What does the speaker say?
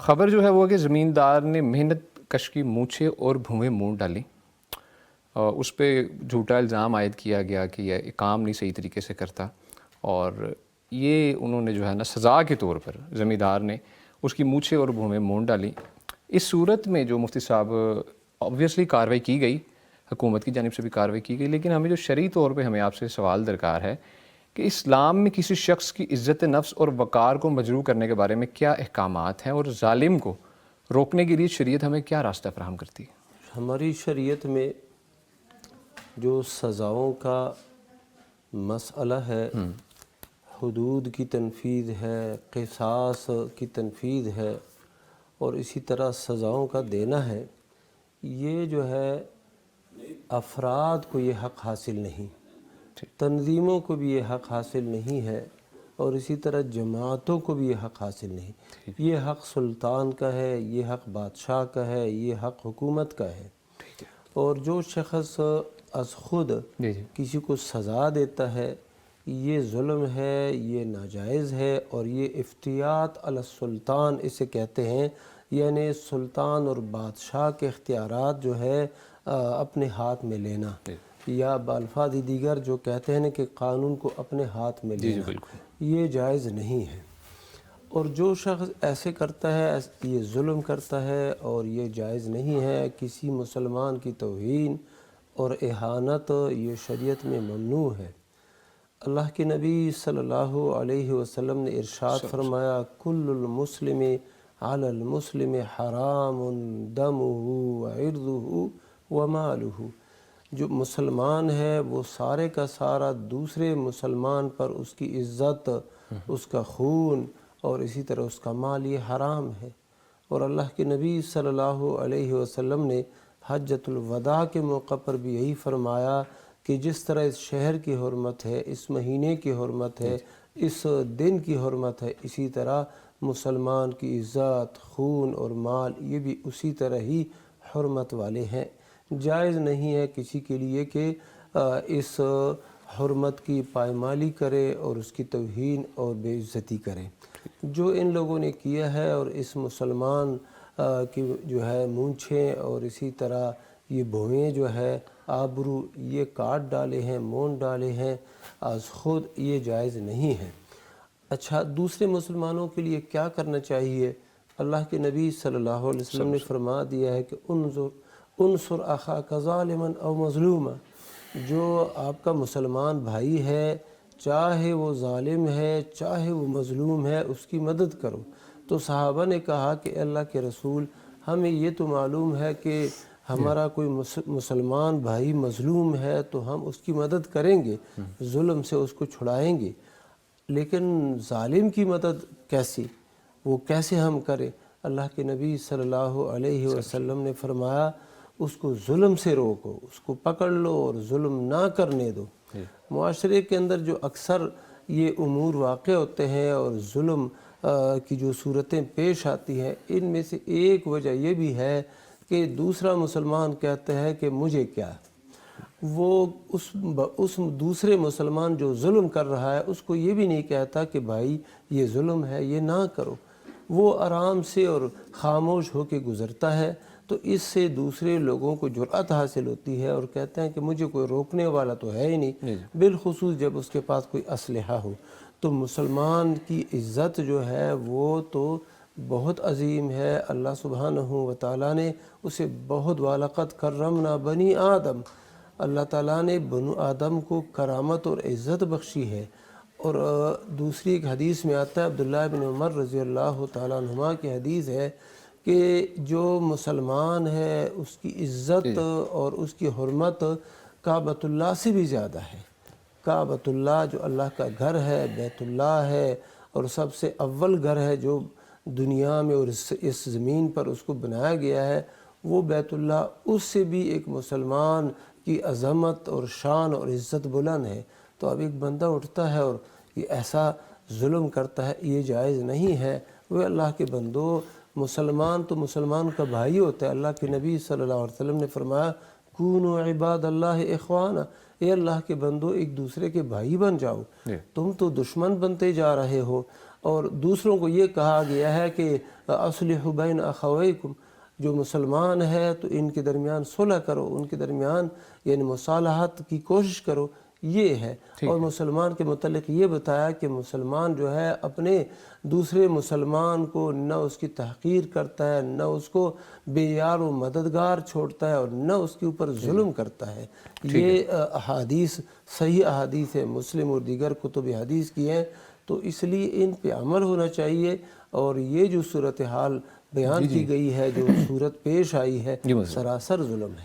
خبر جو ہے وہ کہ زمیندار نے محنت کش کی مونچھیں اور بھویں مونڈ ڈالیں، اس پہ جھوٹا الزام عائد کیا گیا کہ یہ کام نہیں صحیح طریقے سے کرتا، اور یہ انہوں نے جو ہے نا سزا کے طور پر زمیندار نے اس کی مونچھیں اور بھویں مونڈ ڈالیں۔ اس صورت میں جو مفتی صاحب آبویسلی کارروائی کی گئی، حکومت کی جانب سے بھی کارروائی کی گئی، لیکن ہمیں جو شرعی طور پہ ہمیں آپ سے سوال درکار ہے کہ اسلام میں کسی شخص کی عزت نفس اور وقار کو مجروح کرنے کے بارے میں کیا احکامات ہیں، اور ظالم کو روکنے کے لیے شریعت ہمیں کیا راستہ فراہم کرتی ہے؟ ہماری شریعت میں جو سزاؤں کا مسئلہ ہے، حدود کی تنفیذ ہے، قصاص کی تنفیذ ہے، اور اسی طرح سزاؤں کا دینا ہے، یہ جو ہے افراد کو یہ حق حاصل نہیں، تنظیموں کو بھی یہ حق حاصل نہیں ہے، اور اسی طرح جماعتوں کو بھی یہ حق حاصل نہیں۔ یہ حق سلطان کا ہے، یہ حق بادشاہ کا ہے، یہ حق حکومت کا ہے۔ اور جو شخص از خود کسی کو سزا دیتا ہے، یہ ظلم ہے، یہ ناجائز ہے، اور یہ افتیات علی السلطان اسے کہتے ہیں، یعنی سلطان اور بادشاہ کے اختیارات جو ہے اپنے ہاتھ میں لینا، یا بالفاظ دیگر جو کہتے ہیں کہ قانون کو اپنے ہاتھ میں لینا، یہ جائز نہیں ہے۔ اور جو شخص ایسے کرتا ہے یہ ظلم کرتا ہے، اور یہ جائز نہیں ہے۔ کسی مسلمان کی توہین اور اہانت یہ شریعت میں ممنوع ہے۔ اللہ کے نبی صلی اللہ علیہ وسلم نے ارشاد فرمایا، کل المسلم علی المسلم حرام دمہ وعرضہ ومالہ۔ جو مسلمان ہے وہ سارے کا سارا دوسرے مسلمان پر اس کی عزت، اس کا خون اور اسی طرح اس کا مال یہ حرام ہے۔ اور اللہ کے نبی صلی اللہ علیہ وسلم نے حجۃ الوداع کے موقع پر بھی یہی فرمایا کہ جس طرح اس شہر کی حرمت ہے، اس مہینے کی حرمت ہے، اس دن کی حرمت ہے، اسی طرح مسلمان کی عزت، خون اور مال یہ بھی اسی طرح ہی حرمت والے ہیں۔ جائز نہیں ہے کسی کے لیے کہ اس حرمت کی پائمالی کرے اور اس کی توہین اور بے عزتی کرے۔ جو ان لوگوں نے کیا ہے، اور اس مسلمان کی جو ہے مونچھیں اور اسی طرح یہ بھویں جو ہے آبرو یہ کاٹ ڈالے ہیں، مونڈ ڈالے ہیں از خود، یہ جائز نہیں ہے۔ اچھا، دوسرے مسلمانوں کے لیے کیا کرنا چاہیے؟ اللہ کے نبی صلی اللہ علیہ وسلم نے فرما دیا ہے کہ انصر اخاک ظالما او مظلوما۔ جو آپ کا مسلمان بھائی ہے، چاہے وہ ظالم ہے چاہے وہ مظلوم ہے، اس کی مدد کرو۔ تو صحابہ نے کہا کہ اللہ کے رسول، ہمیں یہ تو معلوم ہے کہ ہمارا کوئی مسلمان بھائی مظلوم ہے تو ہم اس کی مدد کریں گے، ظلم سے اس کو چھڑائیں گے، لیکن ظالم کی مدد کیسی، وہ کیسے ہم کریں؟ اللہ کے نبی صلی اللہ علیہ وسلم نے فرمایا، اس کو ظلم سے روکو، اس کو پکڑ لو اور ظلم نہ کرنے دو۔ معاشرے کے اندر جو اکثر یہ امور واقع ہوتے ہیں اور ظلم کی جو صورتیں پیش آتی ہیں، ان میں سے ایک وجہ یہ بھی ہے کہ دوسرا مسلمان کہتا ہے کہ مجھے کیا، وہ اس دوسرے مسلمان جو ظلم کر رہا ہے اس کو یہ بھی نہیں کہتا کہ بھائی یہ ظلم ہے، یہ نہ کرو، وہ آرام سے اور خاموش ہو کے گزرتا ہے۔ تو اس سے دوسرے لوگوں کو جرأت حاصل ہوتی ہے اور کہتے ہیں کہ مجھے کوئی روکنے والا تو ہے ہی نہیں، بالخصوص جب اس کے پاس کوئی اسلحہ ہو۔ تو مسلمان کی عزت جو ہے وہ تو بہت عظیم ہے، اللہ سبحانہ و تعالیٰ نے اسے بہت وَلَقَدْ كَرَّمْنَا بَنِي آدم، اللہ تعالیٰ نے بنو آدم کو کرامت اور عزت بخشی ہے۔ اور دوسری ایک حدیث میں آتا ہے، عبداللہ بن عمر رضی اللہ تعالیٰ عنہما کی حدیث ہے کہ جو مسلمان ہے اس کی عزت اور اس کی حرمت کعبۃ اللہ سے بھی زیادہ ہے۔ کعبۃ اللہ جو اللہ کا گھر ہے، بیت اللہ ہے، اور سب سے اول گھر ہے جو دنیا میں اور اس زمین پر اس کو بنایا گیا ہے، وہ بیت اللہ، اس سے بھی ایک مسلمان کی عظمت اور شان اور عزت بلند ہے۔ تو اب ایک بندہ اٹھتا ہے اور یہ ایسا ظلم کرتا ہے، یہ جائز نہیں ہے۔ وہ اللہ کے بندو، مسلمان تو مسلمان کا بھائی ہوتا ہے۔ اللہ کے نبی صلی اللہ علیہ وسلم نے فرمایا، کونوا عباد اللہ اخوانا، اے اللہ کے بندو ایک دوسرے کے بھائی بن جاؤ، تم تو دشمن بنتے جا رہے ہو۔ اور دوسروں کو یہ کہا گیا ہے کہ اصلحوا بین اخویکم، جو مسلمان ہے تو ان کے درمیان صلح کرو، ان کے درمیان یعنی مصالحت کی کوشش کرو، یہ ہے۔ اور مسلمان کے متعلق یہ بتایا کہ مسلمان جو ہے اپنے دوسرے مسلمان کو نہ اس کی تحقیر کرتا ہے، نہ اس کو بے یار و مددگار چھوڑتا ہے، اور نہ اس کے اوپر ظلم کرتا ہے۔ یہ احادیث صحیح احادیث ہے، مسلم اور دیگر کتب حدیث کی ہیں، تو اس لیے ان پہ عمل ہونا چاہیے۔ اور یہ جو صورتحال بیان کی گئی ہے، جو صورت پیش آئی ہے، سراسر ظلم ہے۔